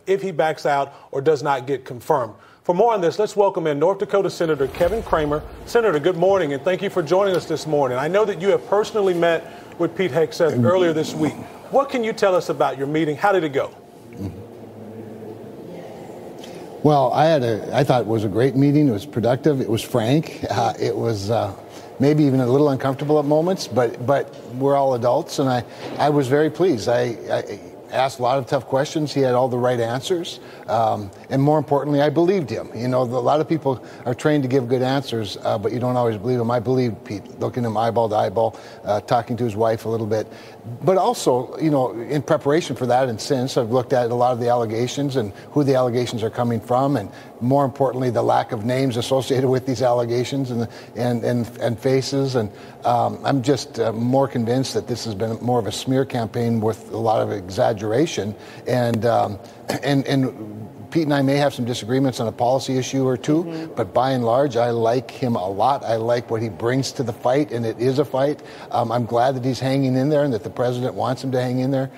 if he backs out or does not get confirmed. For more on this, let's welcome in North Dakota Senator Kevin Cramer. Senator, good morning, and thank you for joining us this morning. I know that you have personally met with Pete Hegseth earlier this week. What can you tell us about your meeting? How did it go? Well, I thought it was a great meeting. It was productive. It was frank. It was maybe even a little uncomfortable at moments, but we're all adults, and I was very pleased. I asked a lot of tough questions. He had all the right answers. And more importantly, I believed him. You know, a lot of people are trained to give good answers, but you don't always believe him. I believed Pete, looking him eyeball to eyeball, talking to his wife a little bit. But also, you know, in preparation for that and since, I've looked at a lot of the allegations and who the allegations are coming from, and more importantly, the lack of names associated with these allegations and faces. And I'm just more convinced that this has been more of a smear campaign with a lot of exaggeration. And Pete and I may have some disagreements on a policy issue or two, but by and large, I like him a lot. I like what he brings to the fight, and it is a fight. I'm glad that he's hanging in there and that the president wants him to hang in there,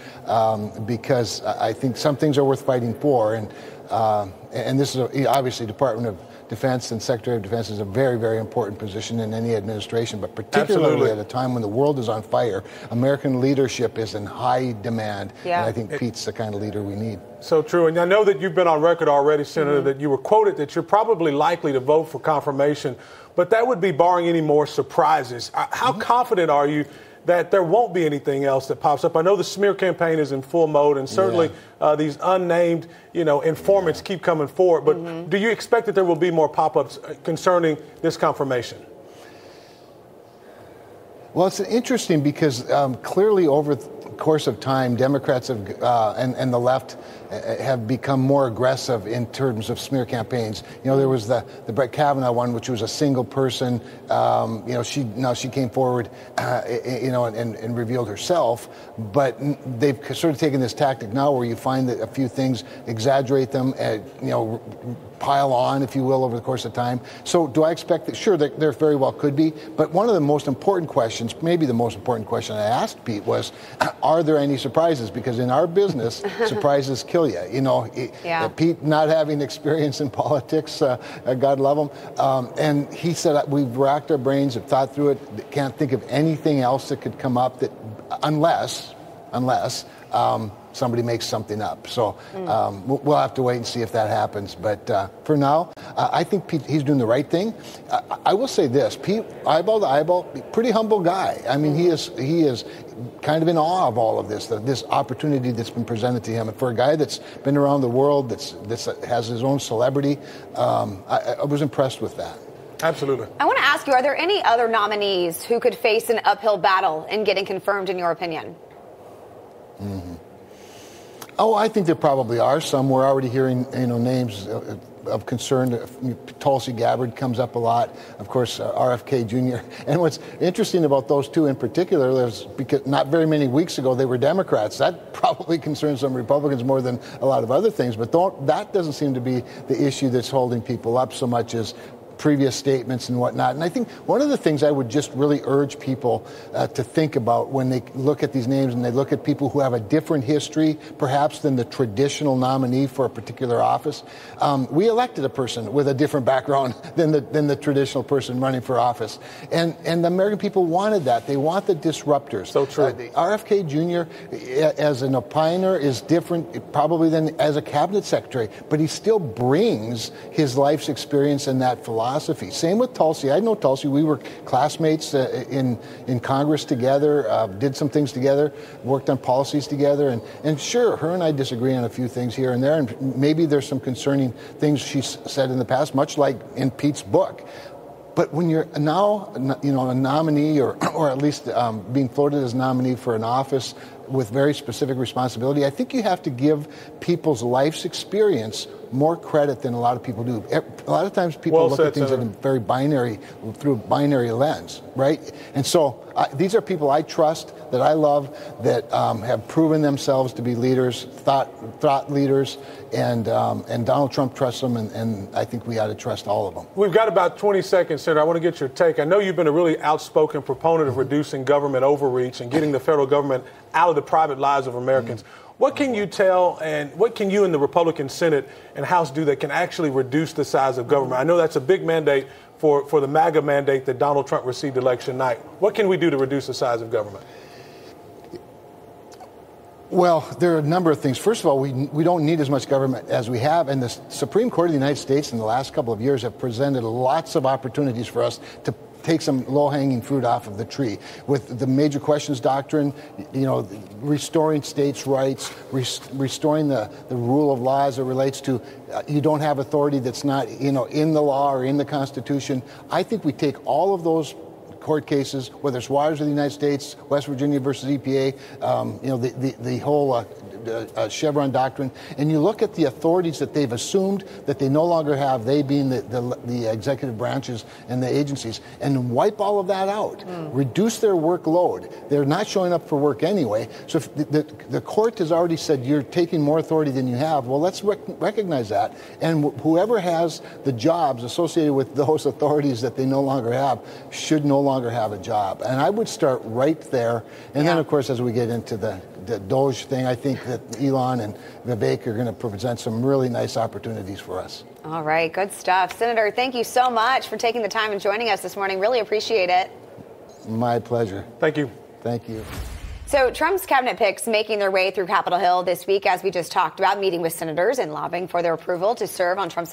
because I think some things are worth fighting for. And this is obviously Department of Defense and Secretary of Defense is a very, very important position in any administration, but particularly at a time when the world is on fire, American leadership is in high demand. Yeah. And I think Pete's the kind of leader we need. So true. And I know that you've been on record already, Senator, that you were quoted that you're probably likely to vote for confirmation, but that would be barring any more surprises. How confident are you that there won't be anything else that pops up? I know the smear campaign is in full mode, and certainly these unnamed, informants keep coming forward. But do you expect that there will be more pop-ups concerning this confirmation? Well, it's interesting because clearly over the course of time, Democrats have and the left have become more aggressive in terms of smear campaigns. You know, there was the Brett Kavanaugh one, which was a single person. She came forward, and revealed herself. But they've sort of taken this tactic now, where you find that a few things, exaggerate them, pile on, if you will, over the course of time. So do I expect that? Sure, there very well could be. But one of the most important questions, maybe the most important question I asked Pete was, are there any surprises? Because in our business, surprises kill you. Pete not having experience in politics, God love him. And he said, we've racked our brains, have thought through it, can't think of anything else that could come up that unless somebody makes something up. So we'll have to wait and see if that happens. But for now, I think Pete, he's doing the right thing. I will say this, Pete, eyeball to eyeball, pretty humble guy. I mean, he is kind of in awe of all of this opportunity that's been presented to him. And for a guy that's been around the world, that has his own celebrity, I was impressed with that. Absolutely. I want to ask you, are there any other nominees who could face an uphill battle in getting confirmed, in your opinion? Oh, I think there probably are some. We're already hearing, names of concern. Tulsi Gabbard comes up a lot. Of course, RFK Jr. And what's interesting about those two in particular is because not very many weeks ago they were Democrats. That probably concerns some Republicans more than a lot of other things. But that doesn't seem to be the issue that's holding people up so much as previous statements and whatnot. And I think one of the things I would just really urge people to think about when they look at these names and they look at people who have a different history, perhaps, than the traditional nominee for a particular office. We elected a person with a different background than the traditional person running for office. And the American people wanted that. They want the disruptors. So true. RFK Jr. as an opiner is different probably than as a cabinet secretary, but he still brings his life's experience and that philosophy. Same with Tulsi. I know Tulsi. We were classmates in Congress together, did some things together, worked on policies together. And sure, her and I disagree on a few things here and there. And maybe there's some concerning things she's said in the past, much like in Pete's book. But when you're now, a nominee or at least being floated as a nominee for an office with very specific responsibility, I think you have to give people's life's experience more credit than a lot of people do. A lot of times people look at things through a binary lens, right? And so these are people I trust, that I love, that have proven themselves to be leaders, thought leaders, and Donald Trump trusts them, and I think we ought to trust all of them. We've got about 20 seconds, Senator. I want to get your take. I know you've been a really outspoken proponent of reducing government overreach and getting the federal government out of the private lives of Americans. What can you tell, and what can you and the Republican Senate and House do that can actually reduce the size of government? I know that's a big mandate for the MAGA mandate that Donald Trump received election night. What can we do to reduce the size of government? Well, there are a number of things. First of all, we don't need as much government as we have, and the Supreme Court of the United States in the last couple of years have presented lots of opportunities for us to take some low-hanging fruit off of the tree with the major questions doctrine, restoring states' rights, restoring the rule of law as it relates to you don't have authority that's not in the law or in the Constitution. I think we take all of those court cases, whether it's Waters of the United States, West Virginia versus EPA, the whole Chevron doctrine, and you look at the authorities that they've assumed that they no longer have, they being the executive branches and the agencies, and wipe all of that out. Reduce their workload. They're not showing up for work anyway. So if the court has already said you're taking more authority than you have, well, let's recognize that. And whoever has the jobs associated with those authorities that they no longer have should no longer have a job. And I would start right there. And then, of course, as we get into the Doge thing, I think that Elon and Vivek are going to present some really nice opportunities for us. All right, good stuff. Senator, thank you so much for taking the time and joining us this morning. Really appreciate it. My pleasure. Thank you. Thank you. So Trump's cabinet picks making their way through Capitol Hill this week, as we just talked about, meeting with senators and lobbying for their approval to serve on Trump's